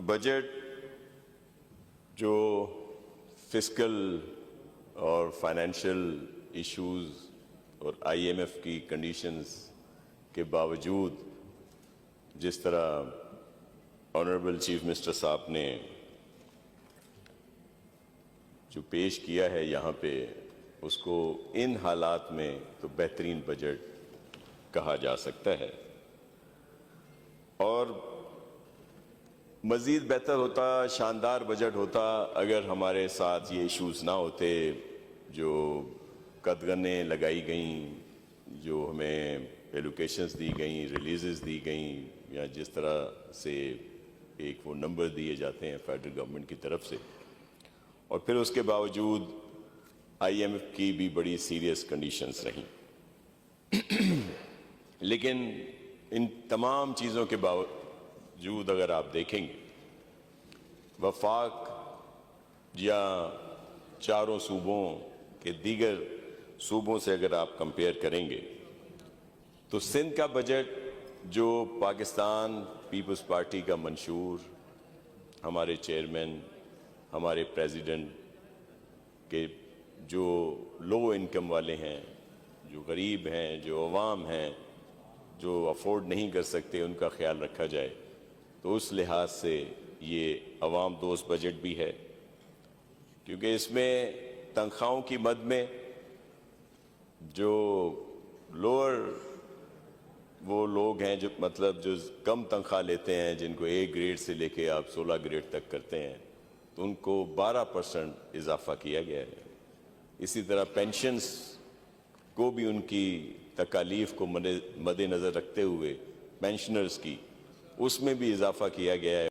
Budget جو fiscal اور financial issues اور آئی ایم ایف کی کنڈیشنز کے باوجود جس طرح آنریبل چیف منسٹر صاحب نے جو پیش کیا ہے یہاں پہ، اس کو ان حالات میں تو بہترین بجٹ کہا جا سکتا ہے۔ اور مزید بہتر ہوتا، شاندار بجٹ ہوتا اگر ہمارے ساتھ یہ ایشوز نہ ہوتے، جو قدغنیں لگائی گئیں، جو ہمیں ایلوکیشنز دی گئیں، ریلیزز دی گئیں، یا جس طرح سے ایک وہ نمبر دیے جاتے ہیں فیڈرل گورنمنٹ کی طرف سے، اور پھر اس کے باوجود آئی ایم ایف کی بھی بڑی سیریس کنڈیشنز رہیں۔ لیکن ان تمام چیزوں کے باوجود اگر آپ دیکھیں گے، وفاق یا چاروں صوبوں کے دیگر صوبوں سے اگر آپ کمپیئر کریں گے تو سندھ کا بجٹ جو پاکستان پیپلز پارٹی کا منشور، ہمارے چیئرمین، ہمارے پریزیڈنٹ کے جو لو انکم والے ہیں، جو غریب ہیں، جو عوام ہیں، جو افورڈ نہیں کر سکتے، ان کا خیال رکھا جائے، تو اس لحاظ سے یہ عوام دوست بجٹ بھی ہے، کیونکہ اس میں تنخواہوں کی مد میں جو لوور وہ لوگ ہیں، جو مطلب جو کم تنخواہ لیتے ہیں، جن کو ایک گریڈ سے لے کے آپ 16 گریڈ تک کرتے ہیں، تو ان کو 12% اضافہ کیا گیا ہے۔ اسی طرح پینشنز کو بھی ان کی تکالیف کو مد نظر رکھتے ہوئے پینشنرز کی اس میں بھی اضافہ کیا گیا ہے۔